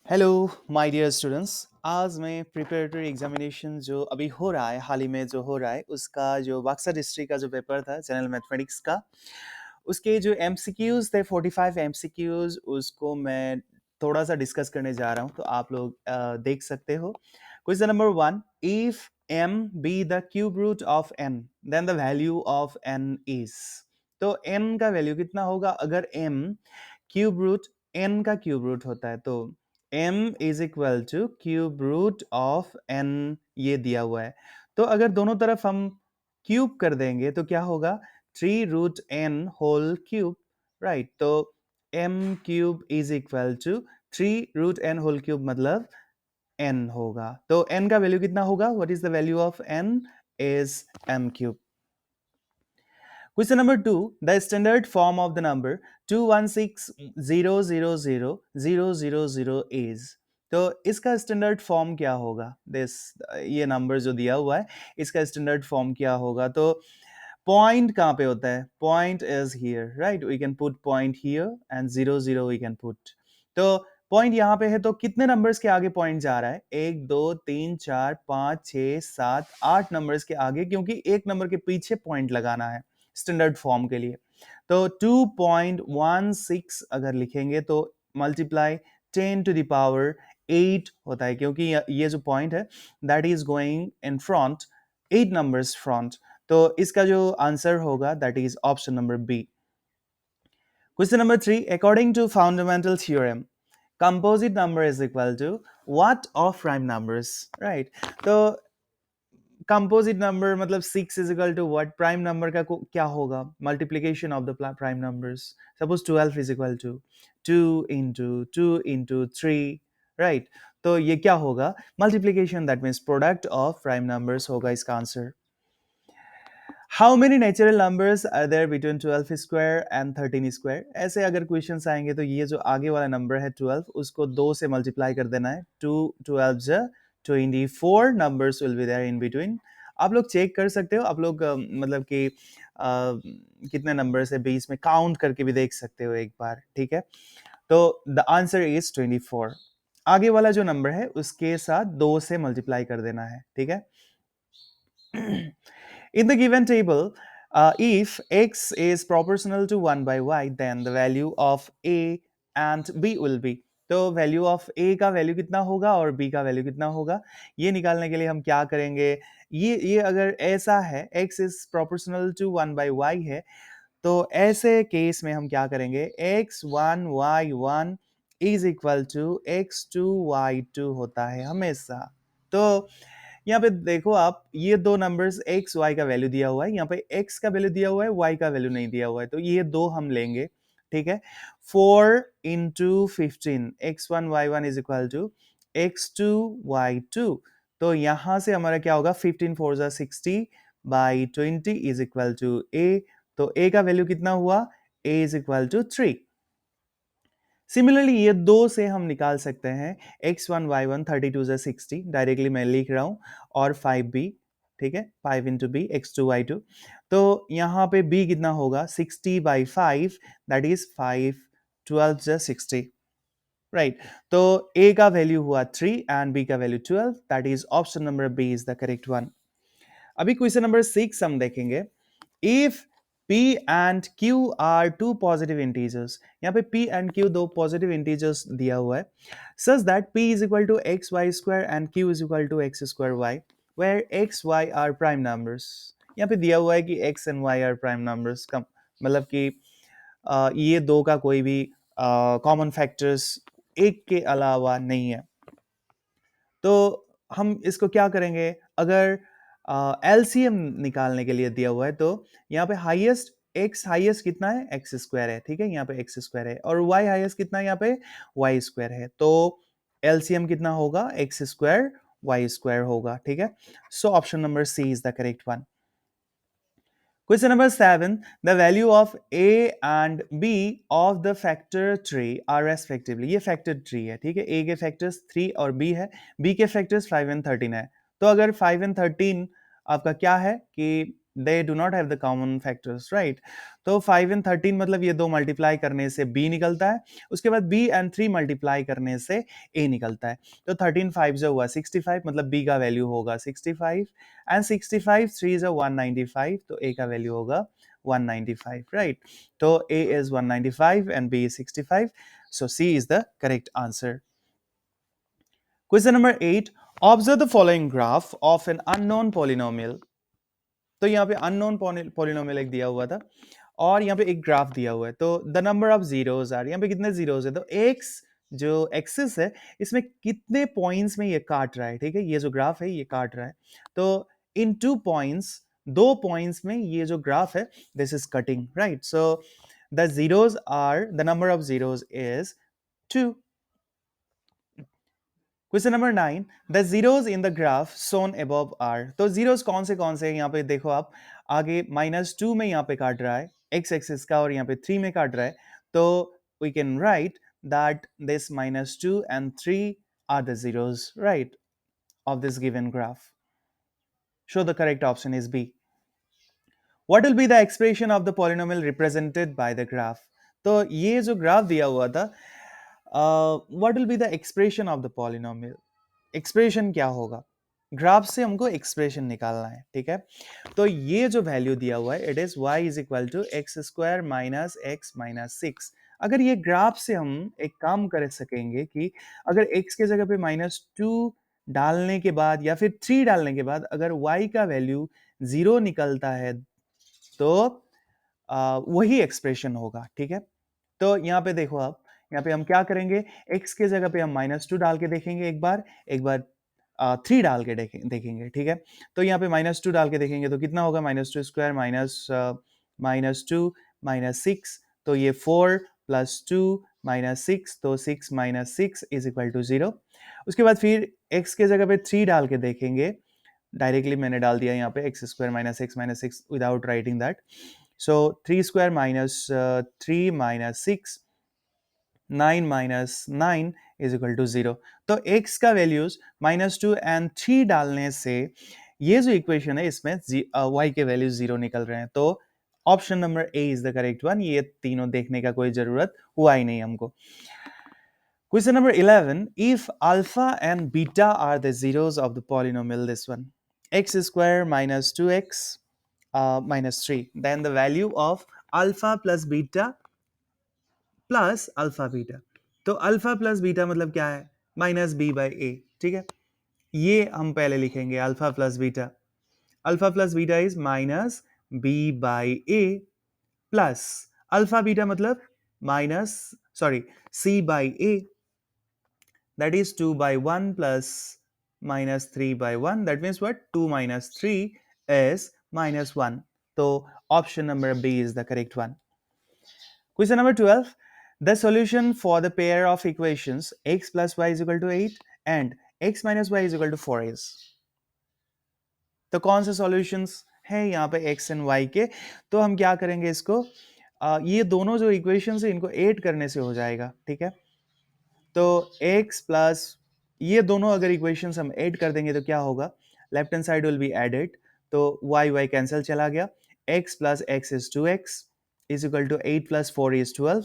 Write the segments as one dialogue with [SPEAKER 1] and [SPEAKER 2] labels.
[SPEAKER 1] Hello my dear students. आज मैं preparatory examination जो अभी हो रहा है, हाल ही में जो हो रहा है, उसका जो बक्सर डिस्ट्रिक्ट का जो पेपर था जनरल मैथमेटिक्स का, उसके जो एमसीक्यूज थे 45 एमसीक्यूज, उसको मैं थोड़ा सा डिस्कस करने जा रहा हूँ। तो आप लोग देख सकते हो। Question number 1, if m be the cube root of n then the value of n is. तो n का वैल्यू कितना होगा अगर m क्यूब रूट n का क्यूब रूट होता है। तो m is equal to cube root of n, ये दिया हुआ है। तो अगर दोनों तरफ हम क्यूब कर देंगे तो क्या होगा, 3 root n whole cube, right. तो m cube is equal to 3 root n whole cube, मतलब n होगा। तो n का वैल्यू कितना होगा, what is the value of n is m cube. Question number 2, the standard form of the number 216000000 is। तो इसका standard form क्या होगा, दिस ये नंबर जो दिया हुआ है, इसका स्टैंडर्ड फॉर्म क्या होगा। तो पॉइंट कहाँ पे होता है, point is here, right. We can put point here and 00 we can put. तो पॉइंट यहाँ पे है, तो कितने नंबर्स के आगे पॉइंट जा रहा है, 1 2 3 4 5 6 7 8 नंबर्स के आगे, क्योंकि एक नंबर के पीछे पॉइंट लगाना है स्टैंडर्ड फॉर्म के लिए। तो 2.16 अगर लिखेंगे तो मल्टीप्लाई 10 to the power 8 होता है, क्योंकि ये जो पॉइंट है that is going in front, 8 numbers front. तो इसका जो आंसर होगा that is option number B. Question number 3, according to fundamental theorem composite number is equal to what of prime numbers, right. तो कंपोजिट नंबर मतलब 6 is equal to what, prime number का क्या होगा, multiplication of the prime numbers. Suppose 12 is equal to 2 into 3, right. तो ये क्या होगा, multiplication, that means product of prime numbers होगा इसका answer. How many natural numbers are there between 12 square and 13 square. ऐसे अगर क्वेश्चंस आएंगे तो ये जो आगे वाला नंबर है 12, उसको 2 से मल्टीप्लाई कर देना है। 2 12 24 numbers will be there in between. आप लोग चेक कर सकते हो, आप लोग मतलब कि कितने नंबर्स है बीच में काउंट करके भी देख सकते हो एक बार, ठीक है। तो द आंसर इज 24। आगे वाला जो नंबर है उसके साथ 2 से मल्टीप्लाई कर देना है, ठीक है। In the given table, if x is proportional to 1 by y, then the value of a and b will be। तो वैल्यू ऑफ a का वैल्यू कितना होगा और b का वैल्यू कितना होगा, ये निकालने के लिए हम क्या करेंगे, ये अगर ऐसा है x is proportional to 1 by y है, तो ऐसे केस में हम क्या करेंगे, x1 y1 is equal to x2 y2 होता है हमेशा। तो यहाँ पे देखो आप, ये दो नंबर्स x y का वैल्यू दिया हुआ है, यहाँ पे x का वैल्यू दिया हुआ है, y का वैल्यू नहीं दिया हुआ है, तो ये दो हम लेंगे, ठीक है। 4 into 15 x1 y1 is equal to x2 y2। तो यहां से हमारा क्या होगा, 15 4 जा 60 by 20 is equal to a। तो a का वैल्यू कितना हुआ, a is equal to 3। Similarly ये दो से हम निकाल सकते हैं x1 y1, 32 से 60, डायरेक्टली मैं लिख रहा हूं, और 5b, ठीक है, 5 इंटू बी x2 y2। तो यहाँ पे b कितना होगा, 60 बाई 5, दैट इज 5 12 से 60, राइट। तो a का वैल्यू हुआ 3 एंड b का value 12, that is option number b is the correct one. अभी क्वेश्चन नंबर 6 हम देखेंगे। If p and q are two positive integers, यहाँ पे p and q दो positive integers दिया हुआ है, such that p is equal to x y square and q is equal to x square y, where x y are prime numbers। यहाँ पे दिया हुआ है कि x and y are prime numbers का मतलब कि ये दो का कोई भी कॉमन फैक्टर्स एक के अलावा नहीं है। तो हम इसको क्या करेंगे, अगर एलसीएम निकालने के लिए दिया हुआ है, तो यहाँ पे हाईएस्ट एक्स हाईएस्ट कितना है, एक्स स्क्वायर है, ठीक है, यहाँ पे एक्स स्क्वायर है, और वाई हाईएस्ट कितना है, यहाँ पे वाई स्क्वायर है। तो एलसीएम कितना होगा, एक्स स्क्वायर वाई स्क्वायर होगा, ठीक है। So option number C is the correct one. Question number 7. The value of A and B of the factor 3 are respectively। ये factor 3 है, ठीक है। A के factors 3 और B है, B के factors 5 and 13 है। तो अगर 5 and 13 आपका क्या है कि they do not have the common factors, right? तो 5 एंड 13 मतलब ये दो मल्टीप्लाई करने से b निकलता है, उसके बाद b एंड 3 मल्टीप्लाई करने से a निकलता है। तो 13 5 जो हुआ 65, मतलब b का वैल्यू होगा 65, एंड 65 3 जो 195, तो a का वैल्यू होगा 195, राइट? तो a is 195 and b is 65, so c is the correct answer. Question number 8. Observe the following graph of an unknown polynomial. तो यहाँ पे अननोन पॉलिनोमियल एक दिया हुआ था और यहाँ पे एक ग्राफ दिया हुआ है। तो the number of zeros are, यहाँ पे कितने जीरोज है, तो एक्स जो एक्सिस है इसमें कितने पॉइंट्स में ये काट रहा है, ठीक है? ये जो ग्राफ है ये काट रहा है। तो इन 2 पॉइंट्स, 2 पॉइंट्स में ये जो ग्राफ है this is cutting, right? So the zeros are, the number of zeros is 2. Question number 9. The zeros in the graph shown above are. तो जीरोज कौन से हैं यहाँ पे देखो आप, आगे -2 में यहाँ पे काट रहा है x एक्सिस का और यहाँ पे 3 में काट रहा है। तो we can write that this -2 and 3 are the zeros, right, of this given graph. So the correct option is B. What will be the expression of the polynomial represented by the graph? तो ये जो graph दिया हुआ था, what will be the expression of the polynomial? Expression क्या होगा? Graph से हमको एक्सप्रेशन निकालना है, ठीक है? तो ये जो वैल्यू दिया हुआ है, it is y is equal to x square minus x minus 6. अगर ये ग्राफ से हम एक काम कर सकेंगे कि अगर x के जगह पे -2 डालने के बाद या फिर 3 डालने के बाद अगर y का वैल्यू 0 निकलता है तो वही एक्सप्रेशन होगा, ठीक है? तो यहाँ पे देखो आप, यहाँ पे हम क्या करेंगे, x के जगह पे हम -2 डाल के देखेंगे एक बार 3 डाल के देखेंगे, ठीक है? तो यहाँ पे -2 डाल के देखेंगे तो कितना होगा, -2 स्क्वायर -2 -6, तो ये 4 प्लस 2 -6, तो 6 -6 इज इक्वल टू 0. उसके बाद फिर x के जगह पे 3 डाल के देखेंगे, डायरेक्टली मैंने डाल दिया यहाँ पे x square minus x minus 6 without writing that. So 3 square minus 3 minus 6, 9 minus 9 is equal to 0. तो x का वैल्यूज -2 एंड 3 डालने से ये जो इक्वेशन है इसमें y के वैल्यूज 0 निकल रहे हैं. तो option number A is the correct one. ये तीनों देखने का कोई जरूरत हुआ ही नहीं हमको. Question number 11. If alpha and beta are the zeros of the polynomial, this one, x square minus 2x minus 3, then the value of alpha plus beta plus alpha beta. तो अल्फा प्लस बीटा मतलब क्या है, minus B by ए, ठीक है? ये हम पहले लिखेंगे alpha plus beta. Alpha plus beta is minus B by A plus alpha beta मतलब minus sorry C by A, that is 2 by 1 plus minus 3 by 1. That means what? 2 minus 3 is minus 1. So option number B is the correct one. Question number 12. The solution for the pair of equations x plus y is equal to 8 and x minus y is equal to 4 is. तो कौन से solutions हैं यहाँ पे x and y के? तो हम क्या करेंगे इसको, ये दोनों जो इक्वेशंस है इनको ऐड करने से हो जाएगा, ठीक है? तो x प्लस ये दोनों अगर इक्वेशंस हम ऐड कर देंगे तो क्या होगा, left hand side will be added, तो y कैंसिल चला गया, x plus x is 2x is equal to 8 plus 4 is 12.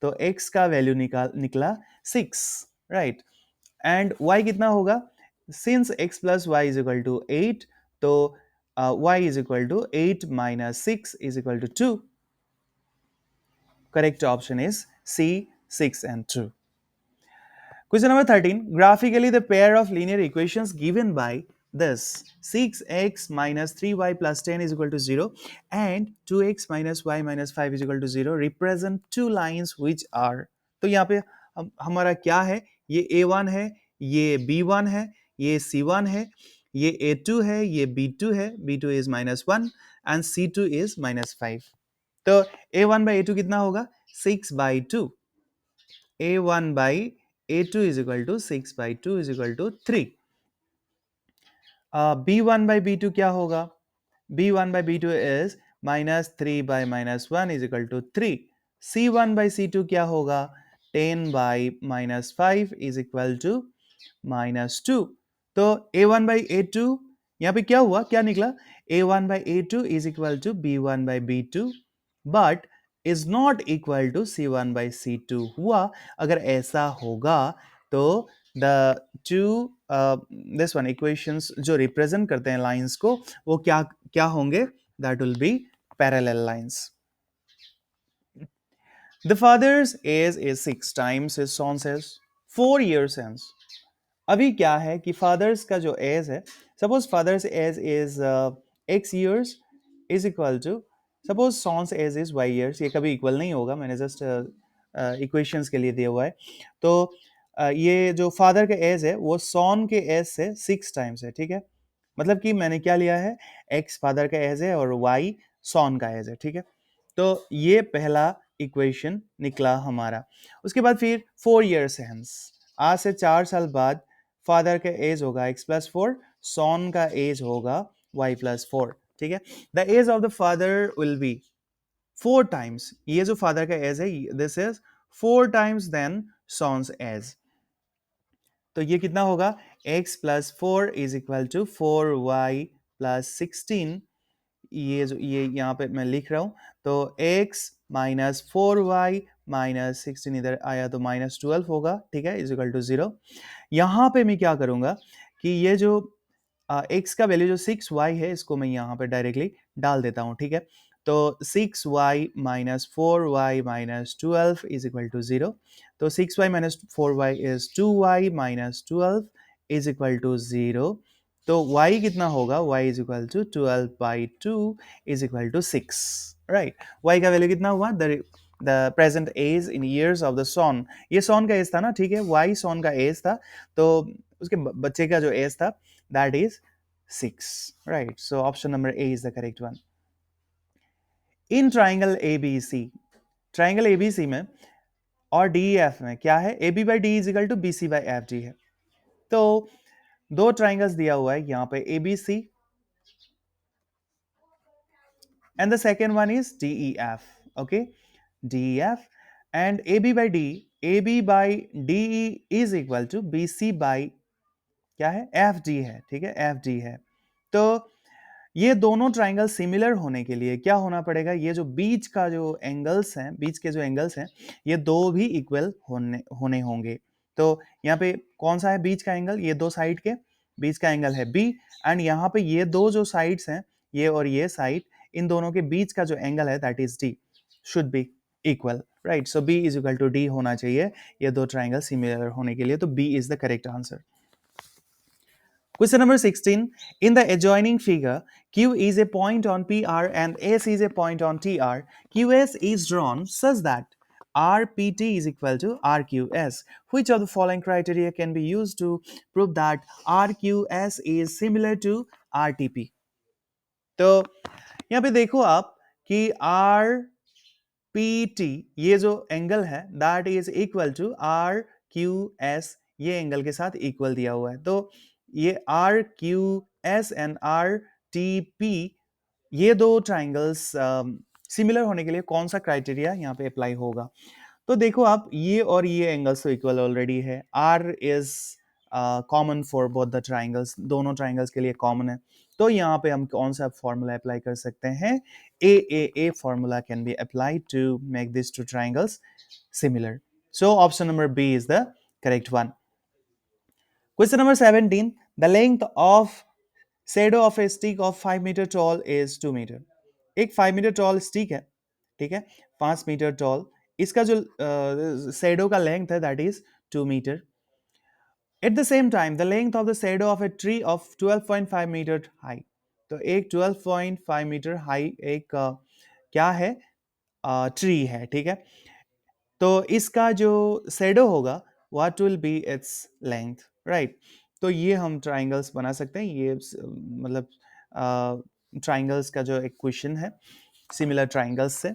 [SPEAKER 1] तो x का वैल्यू निकला 6, राइट? एंड y कितना होगा, since x plus y is equal to 8, तो y is equal to 8 minus 6 is equal to 2. Correct option is C, 6 and 2. Question number 13. Graphically, the pair of linear equations given by this 6x minus 3y plus 10 is equal to 0 and 2x minus y minus 5 is equal to 0 represent two lines which are. तो यहाँ पे हमारा क्या है, ये A1 है, ये B1 है, ये C1 है, ये A2 है, ये B2 है, B2 is -1 and C2 is -5. तो A1 by A2 कितना होगा, 6 by 2. A1 by A2 is equal to 6 by 2 is equal to 3. B1 by B2 क्या होगा, B1 by B2 is -3 by -1 is equal to 3. C1 by C2 क्या होगा, 10 by -5 is equal to -2. तो A1 by A2 यहाँ पे क्या हुआ, क्या निकला, a1/a2 is equal to b1/b2 but is not equal to c1/c2 हुआ। अगर ऐसा होगा तो the two this one equations जो रिप्रेजेंट करते हैं लाइंस को, वो क्या क्या होंगे, that will be parallel lines. The father's age is 6 times his son's age 4 years hence। अभी क्या है कि फादर्स का जो एज है, suppose father's age is X years is equal to, suppose son's age is Y years, ये कभी equal नहीं होगा, मैंने जस्ट इक्वेशंस के लिए दिया हुआ है। तो ये जो फादर का एज है वो सॉन के एज से 6 टाइम्स है, ठीक है। मतलब कि मैंने क्या लिया है, एक्स फादर का एज है और वाई सॉन का एज है, ठीक है। तो ये पहला इक्वेशन निकला हमारा। उसके बाद फिर 4 years hence, आज से 4 साल बाद फादर का एज होगा x+4, सॉन का एज होगा y+4, ठीक है। The age of the father will be 4 times, ये जो फादर का एज है this is 4 times then son's age. तो ये कितना होगा, x+4 is equal to 4y+16। ये यहाँ पे मैं लिख रहा हूँ, तो x माइनस 4y-16 इधर आया तो -12 होगा, ठीक है, इज इक्वल टू 0। यहाँ पे मैं क्या करूँगा कि ये जो x का वैल्यू जो 6y है इसको मैं यहाँ पे डायरेक्टली डाल देता हूँ, ठीक है। तो 6y-4y-12 इज इक्वल टू 0। तो 6y-4y is 2y-12 is equal to 0। तो y कितना होगा, y is equal to 12/2 is equal to 6, right. y का वैल्यू कितना हुआ, the present age in years of the son, ये सॉन का एज था ना, ठीक है, y सॉन का एज था, तो उसके बच्चे का जो एज था that is 6, right? So option number A is the correct one. In triangle ABC, triangle ABC में और DEF में क्या है, AB by D is equal to BC by FD है। तो दो ट्राइंगल्स दिया हुआ है यहाँ पे ABC and the second one is DEF, okay, DEF and AB by D, AB by DE is equal to BC by क्या है, FD है, ठीक है, FD है। तो ये दोनों ट्राइंगल सिमिलर होने के लिए क्या होना पड़ेगा, ये जो बीच का जो एंगल्स हैं, बीच के जो एंगल्स हैं, ये दो भी इक्वल होने होंगे। तो यहाँ पे कौन सा है बीच का एंगल, ये दो साइड के बीच का एंगल है बी, एंड यहाँ पे ये दो जो साइड्स हैं, ये और ये साइड, इन दोनों के बीच का जो एंगल है that is D, should be equal, right. So B is equal to D होना चाहिए ये दो ट्राइंगल सिमिलर होने के लिए, तो B is the correct answer. Question number 16. In the adjoining figure, Q is a point on PR and S is a point on TR. QS is drawn such that RPT is equal to RQS. Which of the following criteria can be used to prove that RQS is similar to RTP? तो यहाँ पे देखो आप कि RPT ये जो angle है that is equal to RQS, ये एंगल के साथ इक्वल दिया हुआ है। तो ये RQS एंड RTP, ये दो ट्राइंगल्स सिमिलर होने के लिए कौन सा क्राइटेरिया यहाँ पे अप्लाई होगा। तो देखो आप, ये और ये एंगल्स तो इक्वल ऑलरेडी है, R is common for both the triangles, दोनों ट्राइंगल्स के लिए कॉमन है। तो यहाँ पे हम कौन सा फॉर्मूला अप्लाई कर सकते हैं, a formula can be applied to make this two triangles similar. So option number B is the correct one. Question number 17. The length of shadow of a stick of 5 meter tall is 2 meter. एक 5 metre toll stick है, ठीक है, 5 metre toll, इसका जो shadow का length है that is 2 metre. At the same time the length of the shadow of a tree of 12.5 metre high. तो एक 12.5 मीटर हाई एक क्या है, ट्री है, ठीक है। तो इसका जो शेडो होगा what will B its length, right. तो ये हम ट्राइंगल्स बना सकते हैं, ये मतलब ट्राइंगल्स का जो इक्वेशन है सिमिलर ट्राइंगल्स से।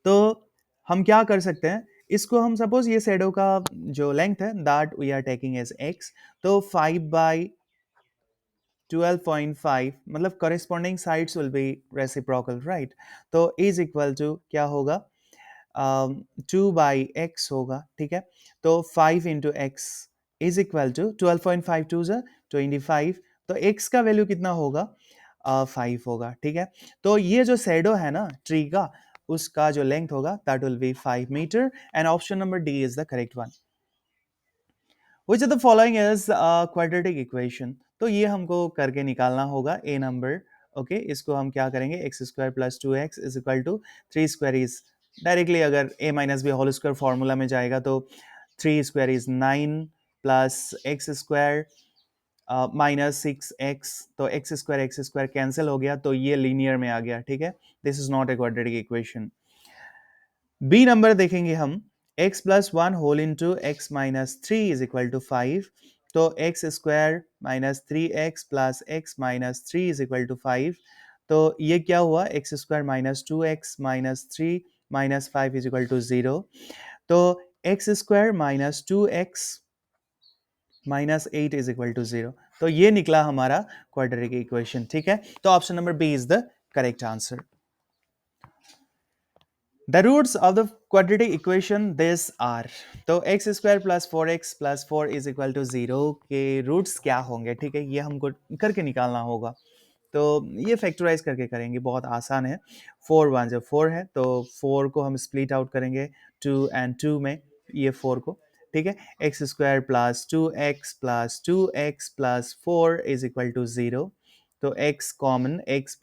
[SPEAKER 1] तो हम क्या कर सकते हैं, इसको हम सपोज ये शेडो का जो लेंथ है that we are taking as x, तो 5/12.5 मतलब corresponding sides will be reciprocal, right. तो इज इक्वल टू क्या होगा, 2/x होगा, ठीक है। तो 5 into x is equal to 12.5 2 25 तो x का वैल्यू कितना होगा 5 होगा, ठीक है। तो ये जो शैडो है ना ट्री का, उसका जो लेंथ होगा that will be 5 metre and option number D is the correct one. Which of the following is a quadratic equation? तो ये हमको करके निकालना होगा ए नंबर। ओके, इसको हम क्या करेंगे, X square plus two X is equal to three square is directly अगर A minus B whole square formula में जाएगा तो three square is 9 plus X square minus 6x, तो एक्स स्क्वायर कैंसिल हो गया तो ये लीनियर में आ गया, ठीक है। This is not a quadratic equation. B number देखेंगे हम, x plus one whole into x minus three is equal to 5, तो x square minus three x plus x minus three is equal to 5, तो ये क्या हुआ, x square minus two x minus three minus five is equal to 0, तो x square minus two x minus eight is equal to 0, तो ये निकला हमारा quadratic equation, ठीक है। तो option number B is the correct answer. The roots of the quadratic equation this are, तो x square plus four x plus four is equal to 0 के roots क्या होंगे, ठीक है, ये हमको करके निकालना होगा। तो ये फैक्टराइज करके करेंगे, बहुत आसान है। फोर वन जो फोर है, तो फोर को हम स्प्लिट आउट करेंगे टू एंड टू में, ये फोर को, ठीक है। X square plus two x plus four is equal to 0, तो x common x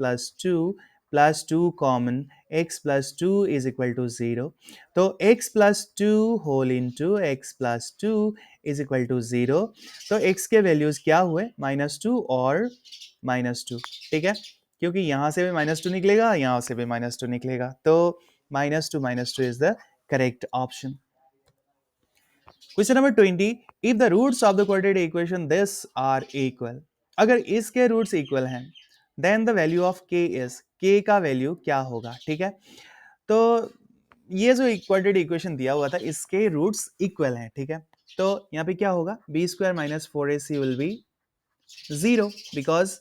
[SPEAKER 1] plus two common x plus two is equal to 0, तो x plus two whole into x plus two is equal to 0, तो x के values क्या हुए, minus two और minus two, ठीक है, क्योंकि यहां से भी माइनस टू निकलेगा, यहां से भी माइनस टू निकलेगा, तो minus two is the correct option. Question number 20, if the roots of the quadratic equation this are equal, अगर इसके रूट्स इक्वल हैं then the value of k is, k का वैल्यू क्या होगा, ठीक है। तो ये जो क्वाड्रेटिक इक्वेशन दिया हुआ था इसके रूट्स इक्वल हैं, ठीक है, तो यहाँ पे क्या होगा, b square minus four a c will be 0 because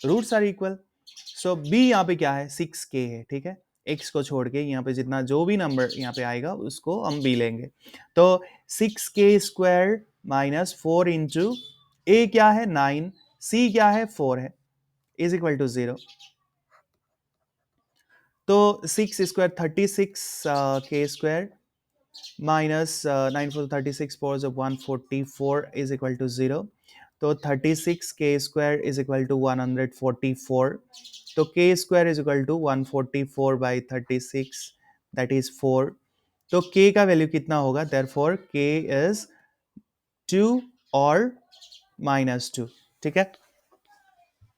[SPEAKER 1] roots are equal. So b यहाँ पे क्या है, 6k है, ठीक है, x को छोड़ के यहाँ पे जितना जो भी नंबर यहाँ पे आएगा उसको हम b लेंगे, तो 6k square minus four into A क्या है 9, c क्या है 4 है, इज इक्वल टू 0, तो 6 square 36 k square minus 9 four 36 four 144 is equal to 0, तो 36 k square is equal to 144, तो k square is equal to 144 by 36 that is 4, तो k का वैल्यू कितना होगा, देयरफॉर k इज 2 और माइनस 2, ठीक है,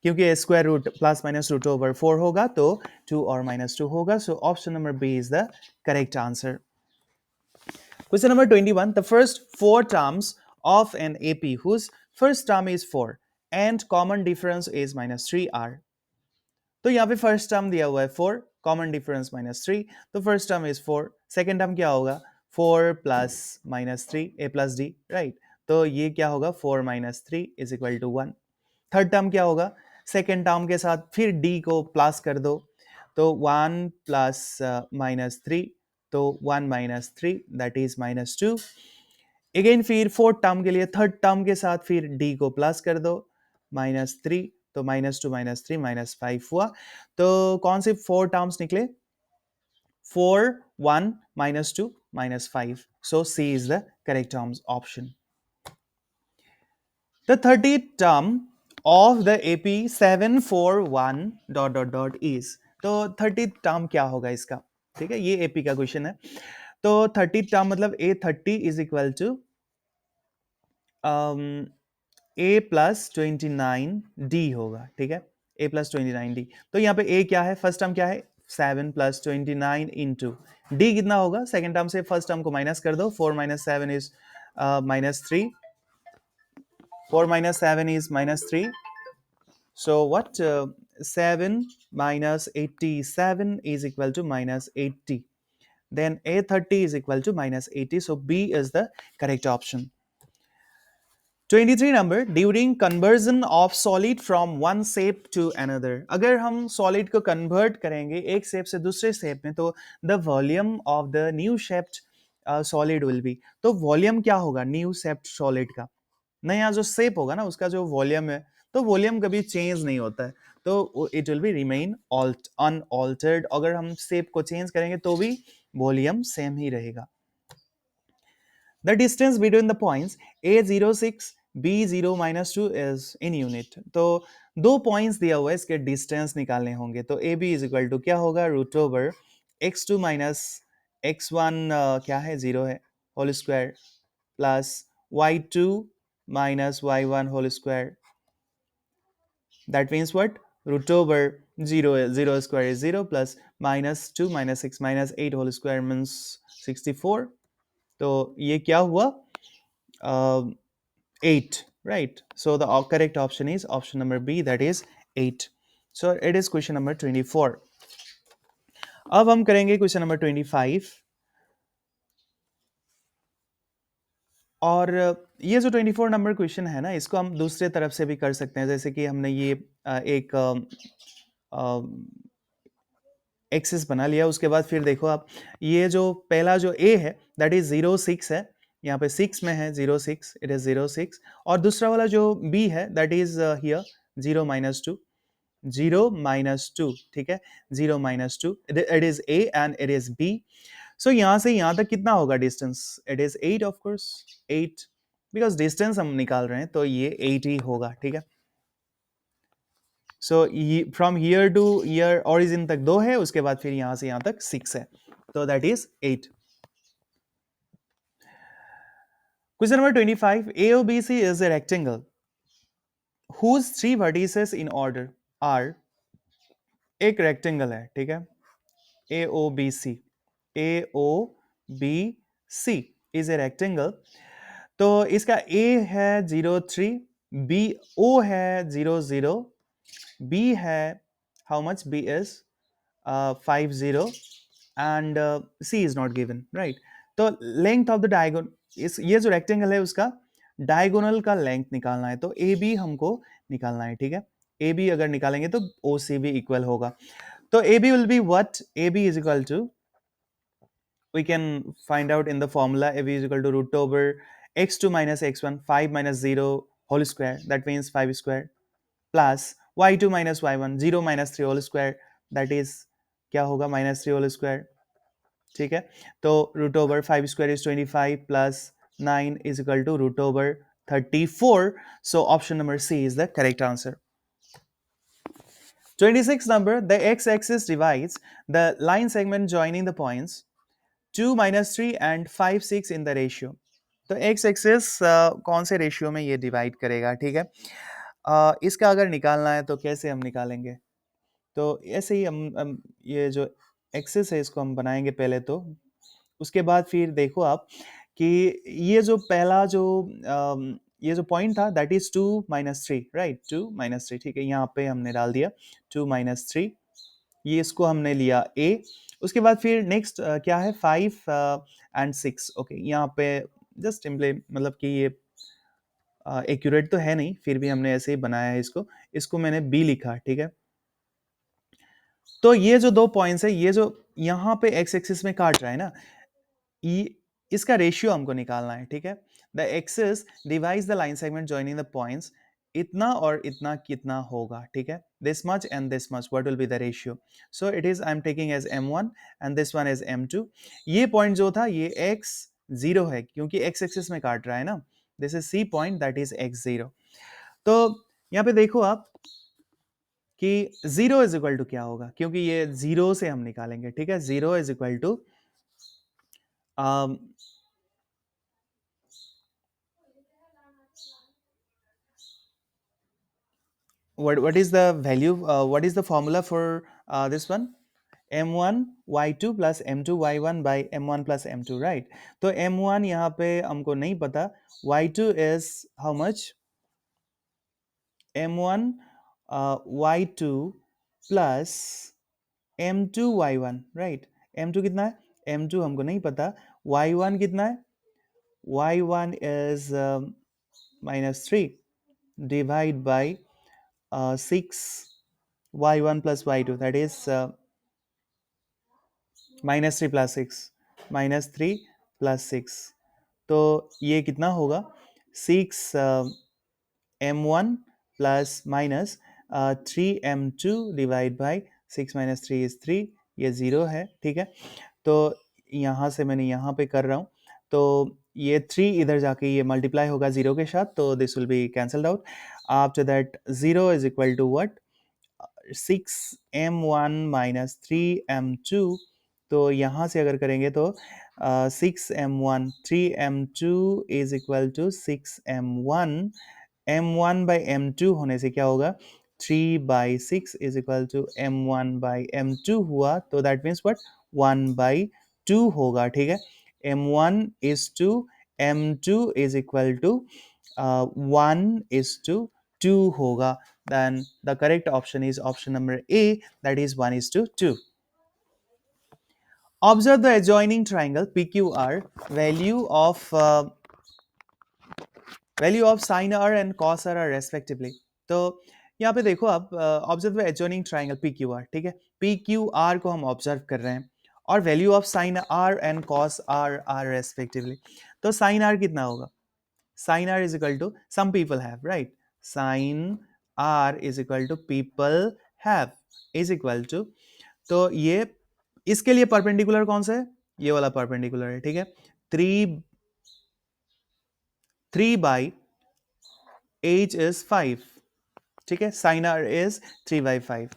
[SPEAKER 1] क्योंकि square root plus minus root over 4 होगा तो 2 और माइनस 2 होगा, so option number B is the correct answer. Question number 21. The first four terms of an AP whose first term is 4 and common difference is minus 3 are. तो यहाँ पे first term दिया हुआ है 4, कॉमन डिफरेंस माइनस 3, तो first term is 4, second term क्या होगा 4 plus minus 3 a plus d, right, तो ये क्या होगा 4 minus 3 is equal to 1। Third term क्या होगा, सेकेंड टर्म के साथ फिर डी को प्लस कर दो, तो 1 प्लस माइनस 3, तो 1 minus 3 that is minus 2, again फिर फोर्थ टर्म के लिए थर्ड टर्म के साथ फिर डी को प्लस कर दो, माइनस 3, तो माइनस 2 माइनस 3 माइनस 5 हुआ, तो कौन से फोर टर्म्स निकले, 4 1 minus 2 minus 5, so C is the correct terms option. The 30th term of the AP 741 dot is, तो 30th term क्या होगा इसका, ठीक है, ये AP का क्वेश्चन है, तो 30th term मतलब A30 is equal to A plus 29D होगा, ठीक है, A प्लस 29D, तो यहाँ पे A क्या है, फर्स्ट टर्म क्या है 7 प्लस 29 इंटू D कितना होगा, सेकेंड टर्म से फर्स्ट टर्म को माइनस कर दो, 4 minus 7 is minus 3, 4 minus 7 is minus 3. So what? 7 minus 87 is equal to minus 80. Then A30 is equal to minus 80. So B is the correct option. 23 number, during conversion of solid from one shape to another. अगर हम solid को convert करेंगे एक shape से दूसरे shape में, तो the volume of the new shaped solid will be. तो volume क्या होगा new shaped solid का, नया जो शेप होगा ना उसका जो वॉल्यूम है तो वॉल्यूम कभी चेंज नहीं होता है, तो it will be remain unaltered. अगर हम शेप को चेंज करेंगे तो भी वॉल्यूम सेम ही रहेगा। The distance between the points A06 B0 minus 2 is in unit। तो दो पॉइंट्स दिया हुआ है, इसके डिस्टेंस निकालने होंगे। तो A B is equal to क्या होगा, root over x2 minus x1 क्या है, 0 है, whole square, plus y2 minus y1 whole square. That means what, root over 0 square is 0 plus minus 2 minus 6 minus 8 whole square means 64। तो ये क्या हुआ, 8, right? So the correct option is option number B, that is 8। So it is question number 24। अब हम करेंगे question number 25। और ये जो 24 नंबर क्वेश्चन है ना, इसको हम दूसरे तरफ से भी कर सकते हैं। जैसे कि हमने ये एक एक्सिस बना लिया, उसके बाद फिर देखो आप, ये जो पहला जो ए है दैट इज 06 है, यहाँ पे 6 में है 06, इट इज 06। और दूसरा वाला जो बी है that is here 0 minus 2, 0 minus 2, ठीक है, 0 minus 2, it is A and it is B. So यहाँ से यहाँ तक कितना होगा distance, it is 8 of course, 8, because distance हम निकाल रहे हैं तो ये 8 ही होगा, ठीक है। So from here to here origin तक 2 है, उसके बाद फिर यहाँ से यहाँ तक 6 है, तो that is 8। Question number 25, AOBC is a rectangle whose three vertices in order are, एक रेक्टेंगल है, ठीक है, AOBC, AOBC is a rectangle। तो इसका A है 03, B O है 00, B है how much, B is 50 and C is not given, right? तो लेंथ ऑफ द डायगोनल, इस ये जो रेक्टेंगल है उसका डायगोनल का लेंथ निकालना है, तो ए बी हमको निकालना है, ठीक है। ए बी अगर निकालेंगे तो ओ सी भी इक्वल होगा। तो A B will be what, A B is equal to, we can find out in the formula, a b is equal to root over x2 minus x1, 5 minus 0 whole square, that means 5 square, plus y2 minus y1, 0 minus 3 whole square, that is क्या होगा, minus 3 whole square, ठीक है। तो root over 5 square is 25 plus 9 is equal to root over 34। So option number C is the correct answer. 26 number, the x-axis divides the line segment joining the points 2 minus 3 and 5 6 in the ratio। तो x axis कौन से ratio में ये divide करेगा, ठीक है। इसका अगर निकालना है तो कैसे हम निकालेंगे, तो ऐसे ही हम ये जो एक्सिस है इसको हम बनाएंगे पहले, तो उसके बाद फिर देखो आप कि ये जो पहला जो ये जो पॉइंट था that is 2 minus 3, right, 2 minus 3, ठीक है, यहाँ पे हमने डाल दिया 2 माइनस 3, ये इसको हमने लिया ए। उसके बाद फिर नेक्स्ट क्या है 5 एंड 6, ओके, यहाँ पे जस्ट सिंपली मतलब कि ये एक्यूरेट तो है नहीं, फिर भी हमने ऐसे ही बनाया है इसको, इसको मैंने बी लिखा, ठीक है। तो ये जो दो पॉइंट्स है, ये जो यहाँ पे एक्स एक्सिस में काट रहा है ना, इसका रेशियो हमको निकालना है, ठीक है। The axis divides the line segment joining the points, इतना और इतना कितना होगा, ठीक है, this much and this much, what will be the ratio. So it is I am taking as m1 and this one as m2। ये point जो था ये x0 है क्योंकि x एक्सिस में काट रहा है ना, this is c point that is x0। तो यहाँ पे देखो आप कि 0 इज इक्वल टू क्या होगा, क्योंकि ये 0 से हम निकालेंगे, ठीक है, 0 is equal to what is the value, what is the formula for this one, m1 y2 plus m2 y1 by m1 plus m2, right? तो m1 यहाँ पे हमको नहीं पता, y2 is how much, m1 y2 plus m2 y1, right? m2 कितना है, m2 हमको नहीं पता, y1 कितना है, y1 is minus 3 divide by 6 y1 plus y2, that is minus 3 plus 6, minus 3 plus 6, तो ये कितना होगा 6 m1 plus minus 3m2 divide by 6 minus 3 is 3, ये 0 है, ठीक है। तो यहाँ से मैंने यहाँ पे कर रहा हूँ, तो ये 3 इधर जाके ये मल्टीप्लाई होगा 0 के साथ, तो this will be cancelled out. After that 0 is equal to what, 6m1 minus 3m2। तो यहाँ से अगर करेंगे तो 6m1 3m2 is equal to 6m1, m1 by m2 होने से क्या होगा, 3/6 इज इक्वल टू m1/m2 हुआ, तो दैट मीन्स व्हाट, 1/2 होगा, ठीक है। m1 is to m2 is equal to 1:2 होगा। then the correct option is option number A, that is 1:2। Observe the adjoining triangle PQR, value of sin r and cos r are respectively। तो यहाँ पे देखो आप, observe the adjoining triangle PQR, ठीक है। PQR को हम ऑब्जर्व कर रहे हैं और value of sine r and cos r are respectively. तो साइन r कितना होगा, sin r is equal to some people have, right, sin r is equal to people have is equal to, तो ये इसके लिए परपेंडिकुलर कौन सा है, ये वाला परपेंडिकुलर है, ठीक है। 3/8 is 5, ठीक है। sin r is 3/5,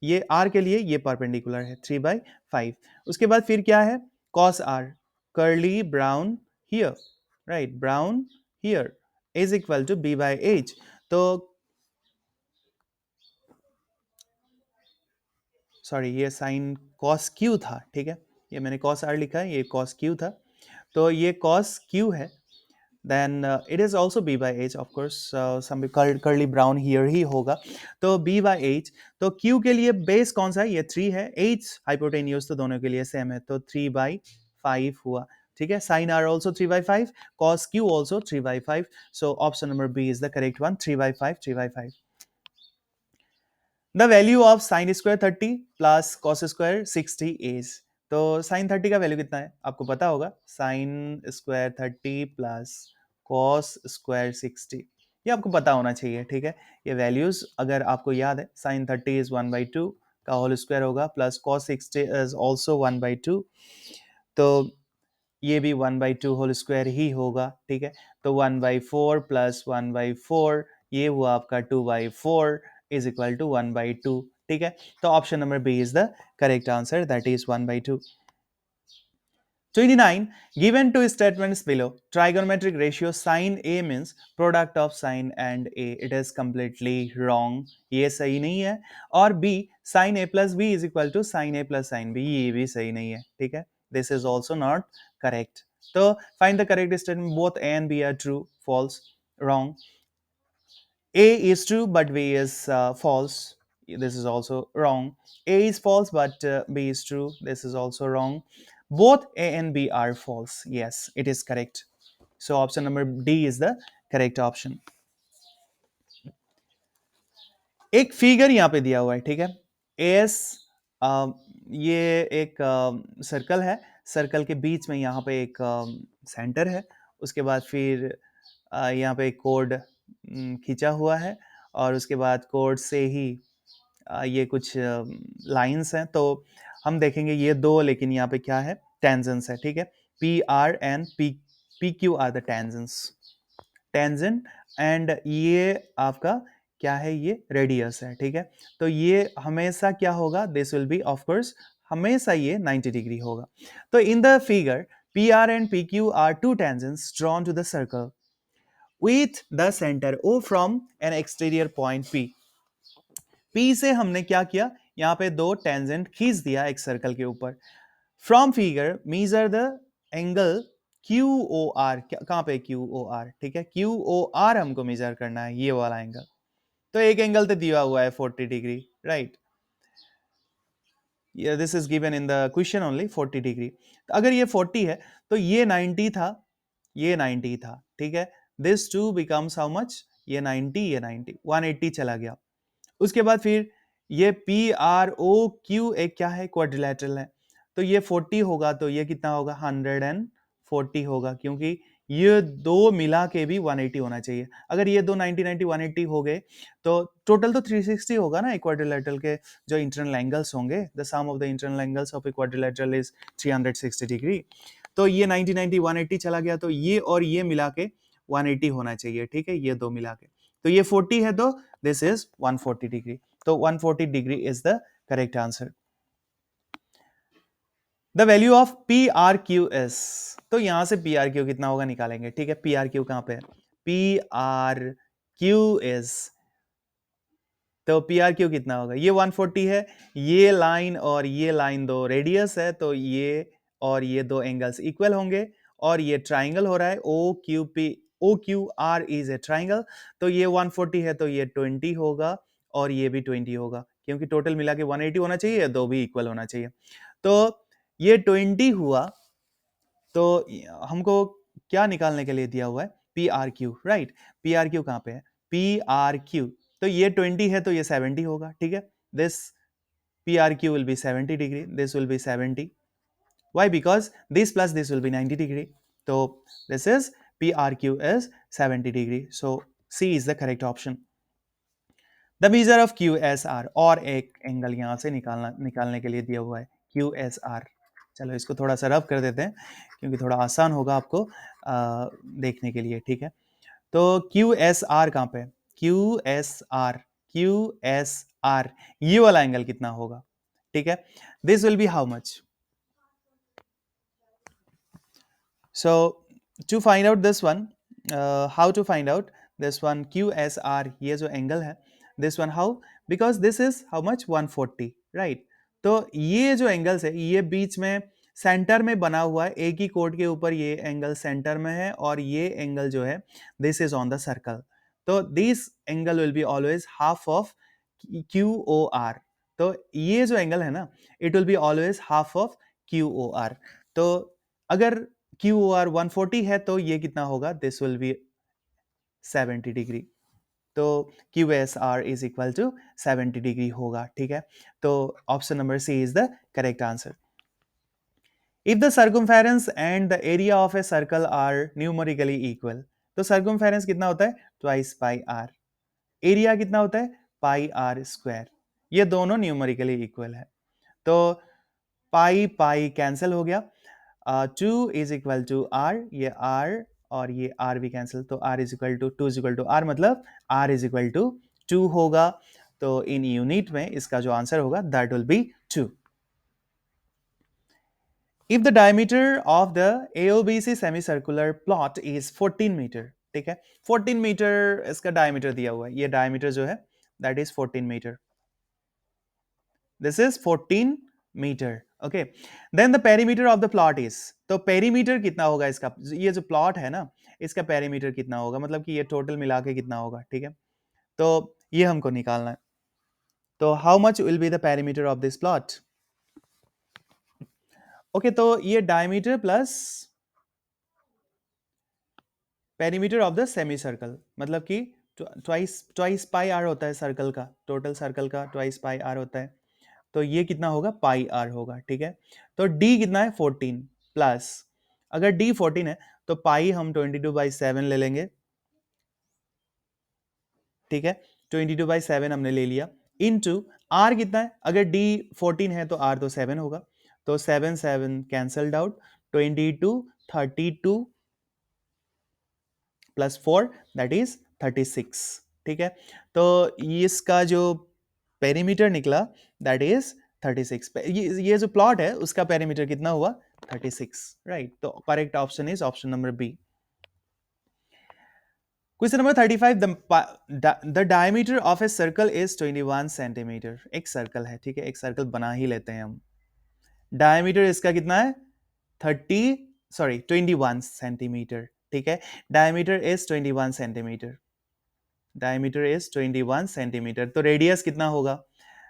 [SPEAKER 1] ये r के लिए ये परपेंडिकुलर है 3/5। उसके बाद फिर क्या है, cos r, curly brown here, right, brown here is equal to b/h। तो सॉरी, ये साइन cos q था, ठीक है, ये मैंने cos r लिखा है, ये cos q था, तो ये cos q है। then it is also b by h, of course some curly brown here ही होगा, तो b by h। तो q के लिए बेस कौन सा है, ये 3 है, h हाइपोटेन्यूज तो दोनों के लिए सेम है, तो 3/5 हुआ, ठीक है। sin r also 3/5, cos q also 3/5, so option number B is the correct one, 3/5, 3/5। The value of sin square 30 plus cos square 60 is, तो sin 30 का वैल्यू कितना है आपको पता होगा, sin square 30 plus cos square 60, ये आपको पता होना चाहिए, ठीक है। ये वैल्यूज अगर आपको याद है, sin 30 is 1/2 का होल स्क्वायर होगा, प्लस cos 60 is also 1/2, तो ये भी 1/2 होल स्क्वायर ही होगा, ठीक है। तो 1/4 प्लस 1/4, ये हुआ आपका 2/4 इज इक्वल टू 1/2, ठीक है। तो option number B is the correct answer, that is 1/2। 29. Given two statements below, trigonometric ratio sin A means product of sin and A. It is completely wrong. ये सही नहीं है। और B, sin A plus B is equal to sin A plus sin B, ये भी सही नहीं है, ठीक है। This is also not correct. तो find the correct statement. Both A and B are true, false, wrong. A is true but B is false. This is also wrong. A is false but B is true. This is also wrong. Both A and B are false. Yes, it is correct. So option number D is the correct option. एक figure यहाँ पे दिया हुआ है, ठीक है। S, ये एक सर्कल है, सर्कल के बीच में यहाँ पे एक सेंटर है, उसके बाद फिर यहाँ पे एक कोड खींचा हुआ है, और उसके बाद कोड से ही ये कुछ लाइंस हैं, तो हम देखेंगे ये दो, लेकिन यहाँ पे क्या है, टेंजेंट्स है, ठीक है। P R and P Q are the tangents, tangent, and ये आपका क्या है, ये रेडियस है, ठीक है। तो ये हमेशा क्या होगा, this will be of course हमेशा ये 90 डिग्री होगा। तो in the figure P R and P Q R two tangents drawn to the circle with the center O from an exterior point P। P से हमने क्या किया, यहाँ पे दो टेंजेंट खींच दिया एक सर्कल के ऊपर। From figure measure the angle QOR, कहाँ पे QOR, ठीक है, QOR हमको मेजर करना है, ये वाला एंगल। तो एक एंगल तो दिया हुआ है 40 degree, right, this is given in the question only 40 degree. अगर ये 40 है तो ये 90 था, ये 90 था, ठीक है। This to becomes how much, ये 90, ये 90, 180 चला गया। उसके बाद फिर ये PROQ एक क्या है, क्वाड्रिलेटरल है, तो ये 40 होगा, तो ये कितना होगा, 140 होगा, क्योंकि ये दो मिला के भी 180 होना चाहिए। अगर ये दो 90 90 180 हो गए तो टोटल तो 360 होगा ना इक्वाड्रिलेटरल के जो इंटरनल एंगल्स होंगे। The sum of the internal angles of quadrilateral is 360 degree. तो ये 90 90 180 चला गया, तो ये और ये मिला के 180 होना चाहिए, ठीक है, ये दो मिला के। तो ये 40 है तो दिस इज 140 डिग्री। तो 140 degree is the correct answer. The value of P R Q S, तो यहां से पी आर क्यू कितना होगा निकालेंगे, ठीक है। पी आर क्यू कहां पे है, पी आर क्यू एस, तो पी आर क्यू कितना होगा, ये 140 है, ये लाइन दो रेडियस है, तो ये और ये दो एंगल्स इक्वल होंगे, और ये ट्राइंगल हो रहा है O Q R is a triangle, तो ये 140 है तो ये 20 होगा और ये भी 20 होगा, क्योंकि टोटल मिला के 180 होना चाहिए, दो भी इक्वल होना चाहिए। तो ये 20 हुआ, तो हमको क्या निकालने के लिए दिया हुआ है, P R Q, right. P R Q कहां पे है, पी आर क्यू, तो ये 20 है तो ये 70 होगा, ठीक है। This P R Q will be 70 degree, this will be 70, why, because this plus this will be 90 degree, तो this is P R Q is 70 degree, so C is the correct option. The measure of Q S R, और एक angle यहां से निकालने के लिए दिया हुआ है क्यू एस आर। चलो इसको थोड़ा सा रफ कर देते हैं क्योंकि थोड़ा आसान होगा आपको देखने के लिए, ठीक है। तो क्यू एस आर कहां पे, Q S are, Q S are, ये वाला एंगल कितना होगा, ठीक है। This will B how much, so to find out this one, how to find out this one QSR, ये जो एंगल है, this one how, because this is how much 140, right। तो ये जो एंगल्स है ये बीच में सेंटर में बना हुआ है, एक ही कोड के ऊपर ये एंगल सेंटर में है, और ये एंगल जो है this is on the circle, तो this angle will be always half of Q O R. तो ये जो एंगल है ना, it will be always half of Q O R. तो अगर क्यू ओ आर 140 है तो ये कितना होगा, दिस विल बी 70 डिग्री, तो Q S R is equal to 70 degree होगा, ठीक है। तो option number C is the correct answer. If the circumference and the area of a circle are numerically equal, तो सर्कमफेरेंस कितना होता है, twice pi are, area कितना होता है, पाई आर स्क्वायर, ये दोनों न्यूमेरिकली इक्वल है, तो पाई पाई कैंसिल हो गया, 2 इज इक्वल टू आर, ये आर और ये आर भी कैंसिल, तो r is equal to 2 is equal to r, मतलब आर इज इक्वल टू 2 होगा, तो इन यूनिट में इसका जो आंसर होगा that will be 2। If the diameter of the AOBC semicircular plot is 14 metre, ठीक है, 14 मीटर इसका डायमीटर दिया हुआ है, ये डायमीटर जो है that is 14 metre, this is 14 metre, okay. Then the perimeter of the plot is, तो पेरीमीटर कितना होगा इसका, ये जो प्लॉट है ना इसका पेरीमीटर कितना होगा, मतलब कि ये टोटल मिला के कितना होगा, ठीक है, तो ये हमको निकालना है। तो how much will be the perimeter of this plot, okay, तो ये diameter plus perimeter of the semi circle, मतलब कि ट्वाइस पाई आर होता है सर्कल का, टोटल सर्कल का ट्वाइस पाई आर होता है, तो ये कितना होगा, पाई आर होगा, ठीक है। तो डी कितना है, 14 प्लस, अगर डी 14 है तो पाई हम 22/7 ले लेंगे, ठीक है, 22/7 हमने ले लिया, इनटू आर कितना है, अगर डी 14 है तो आर तो 7 होगा, तो 7 7 cancelled out, 22 32 plus 4 that is 36, ठीक है। तो इसका जो पेरीमीटर निकला दैट इज 36, ये जो प्लॉट है उसका पेरीमीटर कितना हुआ, 36, राइट। तो correct option is option number B. Question number 35, the diameter of a circle is 21 centimetre, एक सर्कल है, ठीक है, एक सर्कल बना ही लेते हैं हम, डायमीटर इसका कितना है 21 सेंटीमीटर, ठीक है, diameter is 21 centimetre, diameter is 21 centimetre, तो रेडियस कितना होगा,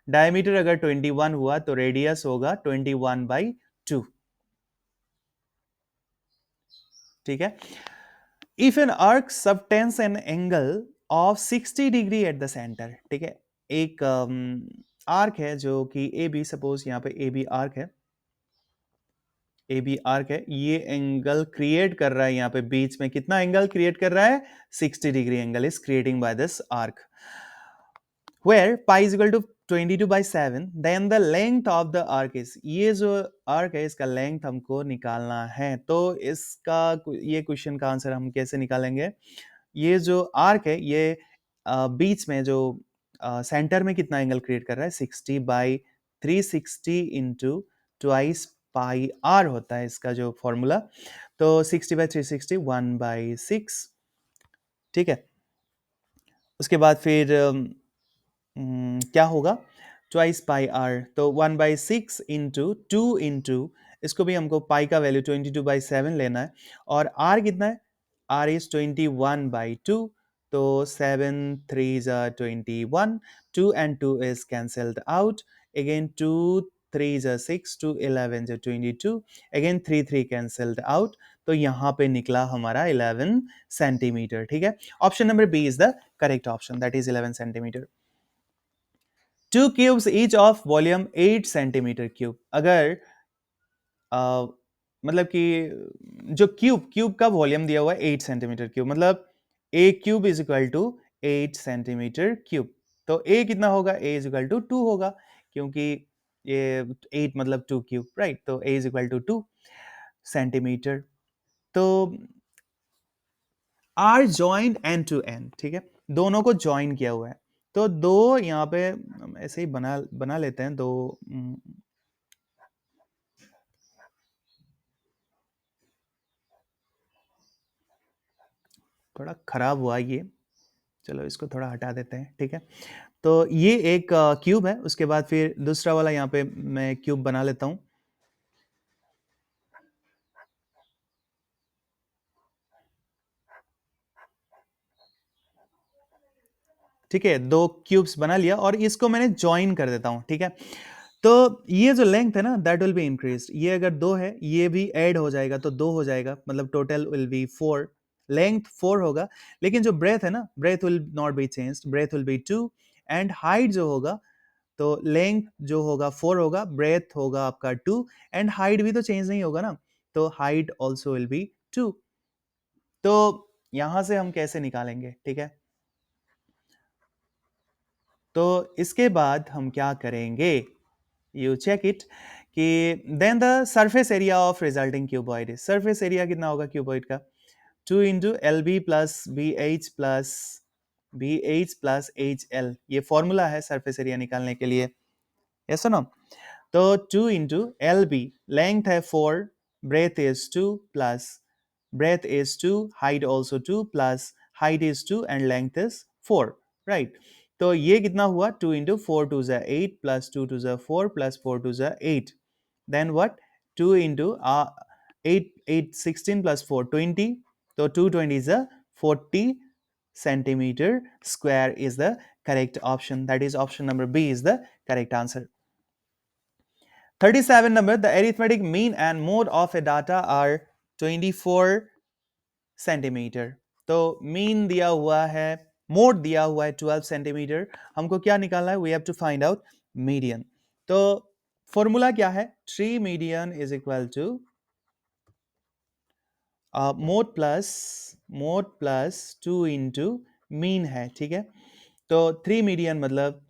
[SPEAKER 1] डायमीटर अगर 21 हुआ तो रेडियस होगा 21/2, ठीक है। If an arc subtends an angle of 60 degree at the centre, ठीक है, एक आर्क है जो कि ए बी, सपोज यहाँ पे ए बी आर्क है, ए बी आर्क है, ये एंगल क्रिएट कर रहा है यहाँ पे बीच में, कितना एंगल क्रिएट कर रहा है? 60 degree angle is creating by this arc, where pi is equal to 22 by 7, then the length of the arc is, ये जो arc है इसका length हमको निकालना है। तो इसका ये क्वेश्चन का आंसर हम कैसे निकालेंगे? ये जो आर्क है ये बीच में जो सेंटर में कितना एंगल क्रिएट कर रहा है? 60 by 360 into twice pi r होता है इसका जो फॉर्मूला। तो 60 बाई 360 1/6, ठीक है। उसके बाद फिर क्या होगा? ट्वाइस पाई आर, तो 1/6 इंटू 2 इसको भी हमको पाई का वैल्यू 22/7 लेना है, और आर कितना है? आर इज 21/2, तो 7 3 21, 2 and 2 is cancelled out, again 2 3 6, 2 11 22, again 3 3 cancelled out, तो यहाँ पे निकला हमारा 11 सेंटीमीटर, ठीक है। Option number B is the correct option, that is 11 centimetre. Two cubes each of volume 8 centimetre cube, अगर मतलब कि जो क्यूब का वॉल्यूम दिया हुआ है 8 सेंटीमीटर क्यूब, मतलब A cube is equal to 8 centimetre cube, तो ए कितना होगा? ए इज इक्वल टू 2 होगा, क्योंकि ये 8 मतलब 2 क्यूब, राइट। तो a is equal to 2 centimetre. तो are joint end to end, ठीक है, दोनों को ज्वाइन किया हुआ है। तो दो यहाँ पे ऐसे ही बना बना लेते हैं दो, थोड़ा खराब हुआ ये, चलो इसको थोड़ा हटा देते हैं, ठीक है। तो ये एक क्यूब है, उसके बाद फिर दूसरा वाला यहाँ पे मैं क्यूब बना लेता हूँ। ठीक है, दो क्यूब्स बना लिया और इसको मैंने ज्वाइन कर देता हूँ, ठीक है। तो ये जो लेंथ है ना, दैट विल बी इंक्रीज, ये अगर 2 है ये भी ऐड हो जाएगा तो 2 हो जाएगा, मतलब टोटल विल बी 4, लेंथ 4 होगा। लेकिन जो ब्रेथ है ना, breadth will not be changed, breadth will be 2, and height जो होगा, तो लेंथ जो होगा 4 होगा, ब्रेथ होगा आपका 2, एंड हाइट भी तो चेंज नहीं होगा ना, तो हाइट ऑल्सो विल बी 2। तो यहां से हम कैसे निकालेंगे, ठीक है। तो इसके बाद हम क्या करेंगे, यू चेक इट, कि then the surface area of resulting cuboid, surface area कितना होगा क्यूबॉइड का? 2 into l b plus b h plus h l, ये फॉर्मूला है सरफेस एरिया निकालने के लिए, यस नो। तो 2 इंटू एल बी, लेंथ है 4, breadth is 2 plus breadth is 2, height also 2 plus height is 2 and length is 4, right? तो ये कितना हुआ? 2 into 4 to the 8 plus 2 to the 4 plus 4 to the 8. Then what? 2 into 8 16 plus 4 20. So 220 is a 40 centimeter square is the correct option. That is option number B is the correct answer. 37 number, the arithmetic mean and mode of a data are 24 centimetre. तो mean दिया हुआ है, mode दिया हुआ है 12 centimetre, हमको क्या निकालना है? We have to find out median. तो फॉर्मूला क्या है? 3 median is equal to mode plus 2 into mean है, ठीक है। तो 3 मीडियन मतलब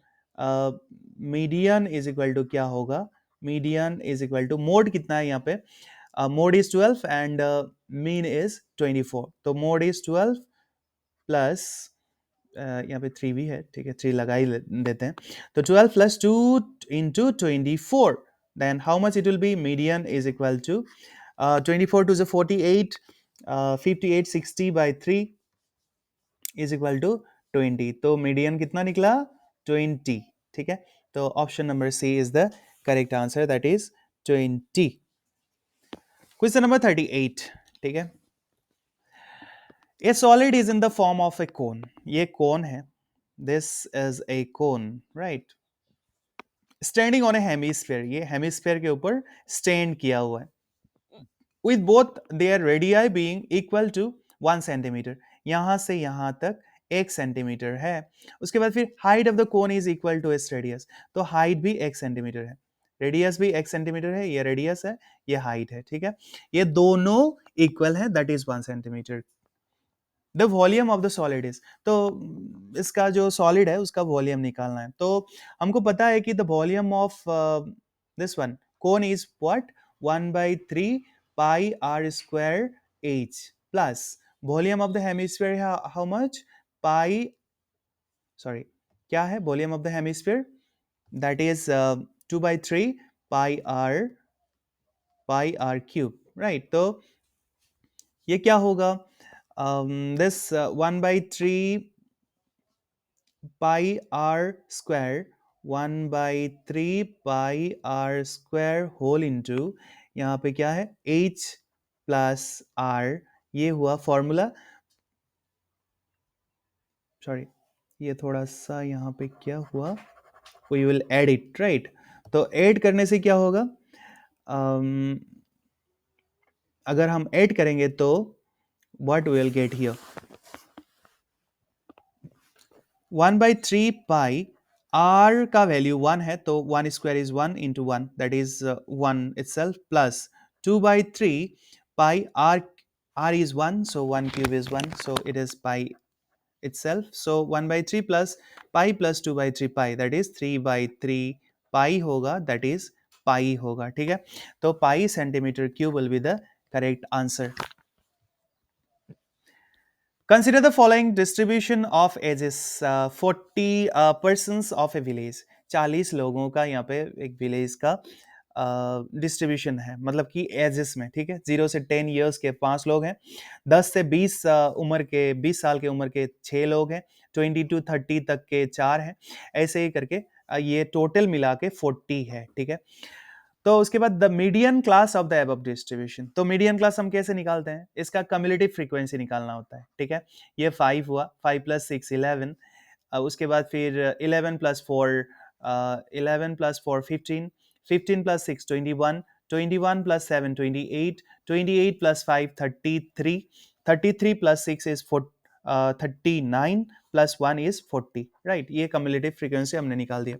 [SPEAKER 1] मीडियन इज इक्वल टू क्या होगा? Median is equal to, mode कितना है यहाँ पे? Mode is 12 and mean is 24, तो मोड इज 12 प्लस यहाँ पे 3 भी है, ठीक है, 3 लगा ही देते हैं। तो 12 plus 2 into 24, then how much it will be? Median is equal to 24 two 48, 58 60 by 3 is equal to 20, तो मीडियन कितना निकला? 20, ठीक है। तो option number C is the correct answer, that is 20। Question number 38, ठीक है। A solid is in the form of a cone. ये cone है. This is a cone, right? Standing on a hemisphere. ये hemisphere के ऊपर stand किया हुआ है. With both their radii being equal to 1 centimeter. यहाँ से यहाँ तक 1 सेंटीमीटर है. उसके बाद फिर height of the cone is equal to its radius. तो height भी 1 सेंटीमीटर है. रेडियस भी x सेंटीमीटर है, ये रेडियस है, ये हाइट है, ठीक है। ये दोनों इक्वल है, that is 1 centimetre. The volume of the solid is, तो इसका जो सॉलिड है उसका वॉल्यूम निकालना है। तो हमको पता है कि the volume of this one cone is what, 1/3 pi r square h plus volume of the hemisphere है हाउ मच, पाई, सॉरी, क्या है volume of the hemisphere, that is 2/3 pi r cube, right. तो ये क्या होगा, this 1/3 pi r square, 1/3 pi r square whole into, यहाँ पे क्या है h प्लस r, ये हुआ फॉर्मूला, सॉरी ये थोड़ा सा यहाँ पे क्या हुआ, we will add it, right. तो ऐड करने से क्या होगा, अगर हम ऐड करेंगे तो what we will get here, 1/3 pi, r का वैल्यू 1 है तो 1 square is 1 into 1, that is 1 itself, plus 2/3 pi r is 1, so 1 cube is 1, so it is pi itself, so 1/3 plus pi plus 2/3 pi, that is 3/3 pi होगा, that is pi होगा, ठीक है। तो pi centimetre cube will be the correct answer. Consider the following distribution of ages. 40 persons of a village. 40 लोगों का यहाँ पे एक विलेज का डिस्ट्रीब्यूशन है, मतलब कि एजेस में, ठीक है। 0 से 10 ईयर्स के 5 लोग हैं, 10 से 20 उम्र के 20 साल के उम्र के 6 लोग हैं, 20 to 30 तक के 4 हैं, ऐसे ही करके ये टोटल मिला के 40 है, ठीक है। तो उसके बाद the median class of the above distribution, तो मीडियन क्लास हम कैसे निकालते हैं, इसका कम्युलेटिव फ्रीक्वेंसी निकालना होता है, ठीक है। ये 5 हुआ, 5 प्लस 6 11, उसके बाद फिर 11 plus 4 11 plus 4 15, 15 plus 6 21, 21 plus 7 28, 28 plus 5 33, 33 plus 6 is 39 plus 1 is 40, right. ये कम्युलेटिव फ्रीक्वेंसी हमने निकाल दिया।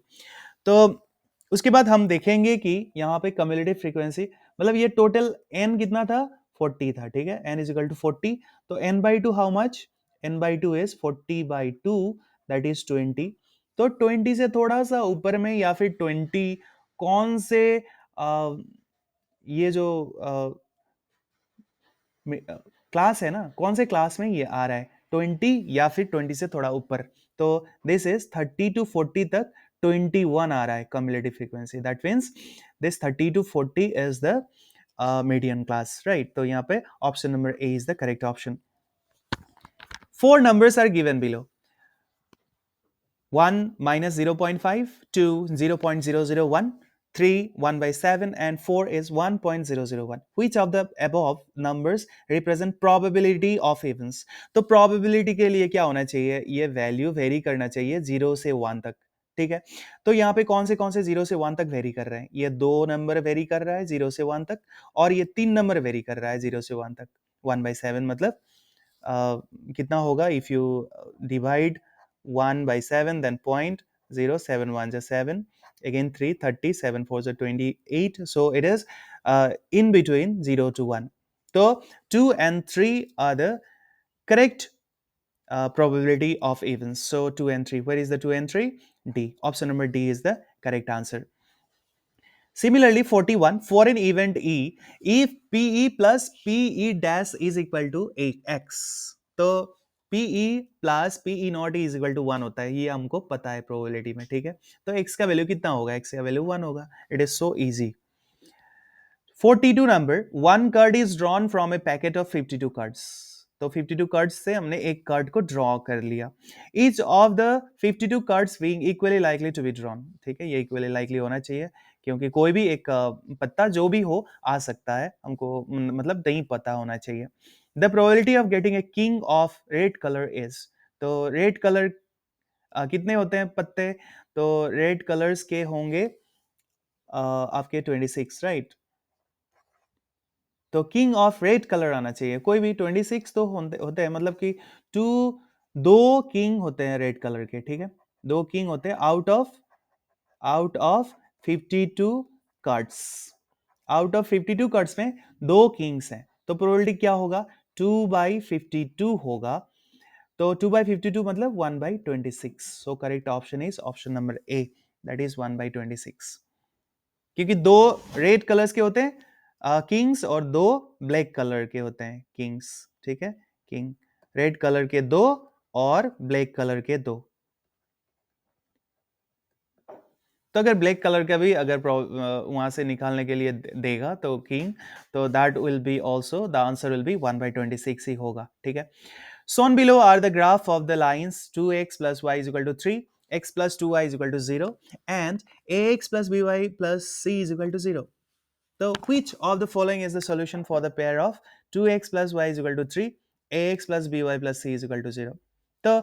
[SPEAKER 1] तो उसके बाद हम देखेंगे कि यहाँ पे कम्युलेटिव फ्रीक्वेंसी, मतलब ये टोटल n कितना था, 40 था, ठीक है। n इज इक्वल टू 40, तो n/2 how much, n/2 is 40/2, that is 20। तो 20 से थोड़ा सा ऊपर में या फिर 20 कौन से ये जो क्लास है ना, कौन से क्लास में ये आ रहा है, 20 या फिर 20 से थोड़ा ऊपर, तो दिस इज 30 to 40 तक 21 आ रहा है cumulative frequency, that means this 30 to 40 is the median class, right. तो यहाँ पे option number A is the correct option. 4 numbers are given below. 1 minus 0.5, 2 0.001, 3 1/7 and 4 is 1.001. Which of the above numbers represent probability of events? तो probability के लिए क्या होना चाहिए, ये वैल्यू वेरी करना चाहिए 0 से 1 तक, ठीक है। तो यहाँ पे कौन से 0 से 1 तक वेरी कर रहे हैं, ये 2 नंबर वेरी कर रहा है 0 से 1 तक, और ये 3 नंबर वेरी कर रहा है 0 से 1 तक। 1/7 मतलब कितना होगा, if you divide 1 by 7, then 0.07 1 is 7, again 3 30, 7 4 is 28, so it is in between 0 to 1. So 2 and 3 are the correct probability of events. So 2 and 3, where is the 2 and 3? D, option number D is the correct answer. Similarly, 41, for an event E, if PE plus PE dash is equal to x, तो PE plus PE not is equal to 1 होता है, ये हमको पता है probability में, ठीक है। तो x का वैल्यू कितना होगा, x का वैल्यू 1 होगा, it is so easy. 42 number, one card is drawn from a packet of 52 cards. तो 52 कार्ड्स से हमने एक कार्ड को ड्रॉ कर लिया। Each of the 52 cards being equally likely to be drawn. ठीक है, ये equally likely होना चाहिए, क्योंकि कोई भी एक पत्ता जो भी हो आ सकता है, हमको मतलब नहीं पता होना चाहिए। The probability of getting a king of red color is, तो रेड कलर कितने होते हैं पत्ते, तो रेड कलर्स के होंगे आपके 26, राइट। तो किंग ऑफ रेड कलर आना चाहिए, कोई भी 26 तो होते हैं, मतलब कि दो किंग होते हैं रेड कलर के, ठीक है। दो किंग होते हैं out of 52 cards, out of 52 cards में 2 किंग्स हैं, तो प्रोबेबिलिटी क्या होगा, 2/52 होगा। तो 2/52 मतलब 1/26। So correct option is option number A, that is 1/26। क्योंकि 2 रेड कलर्स के होते हैं किंग्स और 2 ब्लैक कलर के होते हैं किंग्स, ठीक है। किंग रेड कलर के 2 और ब्लैक कलर के 2। तो अगर ब्लैक कलर का भी अगर वहां से निकालने के लिए देगा तो किंग, तो that will be also the answer will be 1/26 ही होगा, ठीक है। Shown below are the graph of the lines 2x plus y is equal to 3, x plus 2y is equal to 0, and ax plus by plus c is equal to 0. So, which of the following is the solution for the pair of 2x plus y is equal to 3, ax plus by plus c is equal to 0? तो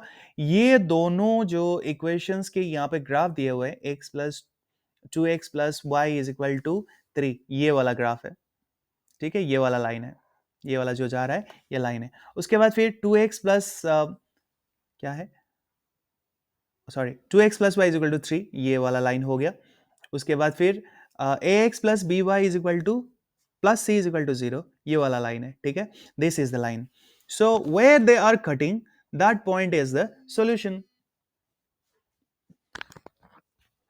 [SPEAKER 1] ये दोनों जो equations के यहाँ पे graph दिए हुए हैं, x plus 2x plus y is equal to 3, ये वाला ग्राफ है, ठीक है, ये वाला लाइन है, ये वाला जो जा रहा है ये लाइन है। उसके बाद फिर 2x प्लस क्या है, sorry 2x plus y is equal to 3, ये वाला लाइन हो गया। उसके बाद फिर ax plus b y is equal to plus c is equal to 0, ये वाला लाइन है, ठीक है। This is the line. So where they are cutting, that point is the solution.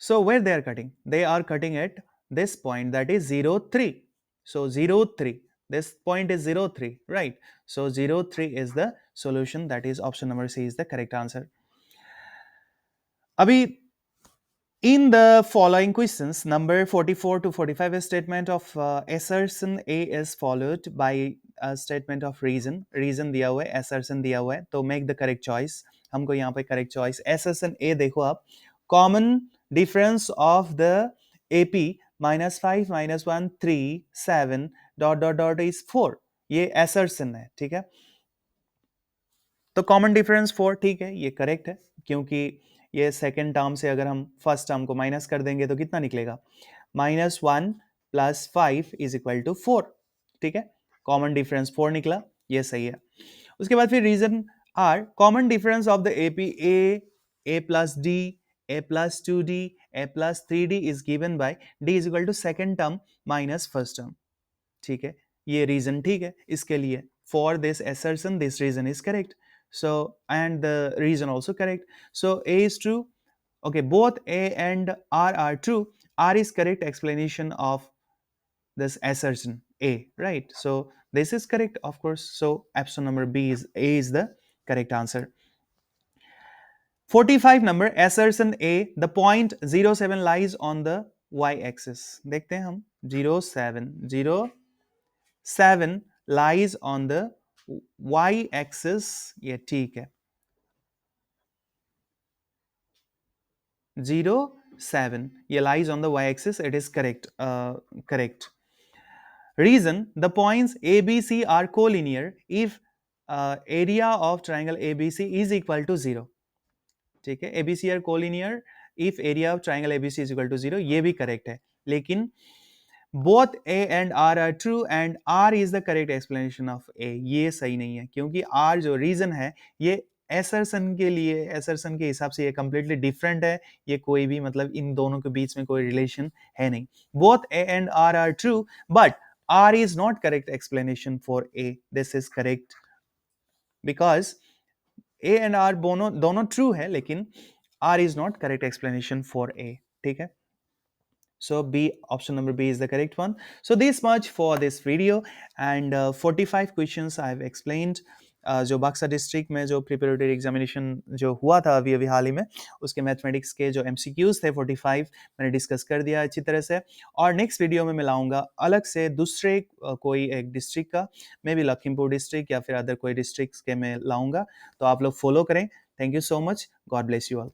[SPEAKER 1] So where they are cutting? They are cutting at this point, that is 0, 3. So 0, 3. This point is 0, 3, right? So 0, 3 is the solution. That is option number C is the correct answer. Abhi, in the following questions, number 44 to 45, a statement of assertion A is followed by a statement of reason. Reason दिया हुआ है, assertion दिया हुआ है, तो make the correct choice. हमको यहाँ पे correct choice. Assertion A देखो आप, common difference of the AP -5 -1 3 7 dot dot dot is 4. ये assertion है, ठीक है। तो कॉमन डिफरेंस 4, ठीक है, ये करेक्ट है, क्योंकि ये सेकेंड टर्म से अगर हम फर्स्ट टर्म को माइनस कर देंगे तो कितना निकलेगा, -1 + 5 इज इक्वल टू 4, ठीक है। कॉमन डिफरेंस 4 निकला, ये सही है। उसके बाद फिर region R, common difference of the AP a plus d, a plus 2d, a plus 3d is given by d is equal to second term minus first term, ठीक है। ये रीजन ठीक है इसके लिए, for this assertion this reason is correct. So and the reason also correct. So A is true. Okay, both A and R are true. R is correct explanation of this assertion A, right? So this is correct, of course. So option number B is A is the correct answer. 45 number, assertion A, the point 07 lies on the y-axis. देखते हैं हम 07 lies on the y-axis, ये ठीक है। 07 ये lies on the y-axis, it is correct. Correct. Reason, the points ABC are collinear if area of triangle ABC is equal to 0. ठीक है, ABC are collinear if area of triangle ABC is equal to 0, ये भी correct है, लेकिन both A and R are true and R is the correct explanation of A, ये सही नहीं है, क्योंकि R जो रीजन है ये एसरसन के लिए, एसरसन के हिसाब से ये कंप्लीटली डिफरेंट है, ये कोई भी मतलब इन दोनों के बीच में कोई रिलेशन है नहीं। Both A and R are true but R is not correct explanation for A. This is correct because A and R दोनों true है, लेकिन R is not correct explanation for A, ठीक है। So B, option number B is the correct one. So this much for this video, and 45 questions I have explained. जो बक्सा district में जो preparatory examination जो हुआ था अभी अभी हाल ही में, उसके मैथमेटिक्स के जो MCQs थे 45 मैंने डिस्कस कर दिया अच्छी तरह से। और नेक्स्ट वीडियो में मैं लाऊंगा अलग से दूसरे कोई एक डिस्ट्रिक्ट का, मे बी लखीमपुर डिस्ट्रिक्ट या फिर अदर कोई डिस्ट्रिक्ट के मैं लाऊंगा, तो आप लोग फॉलो करें। Thank you so much, God bless you all.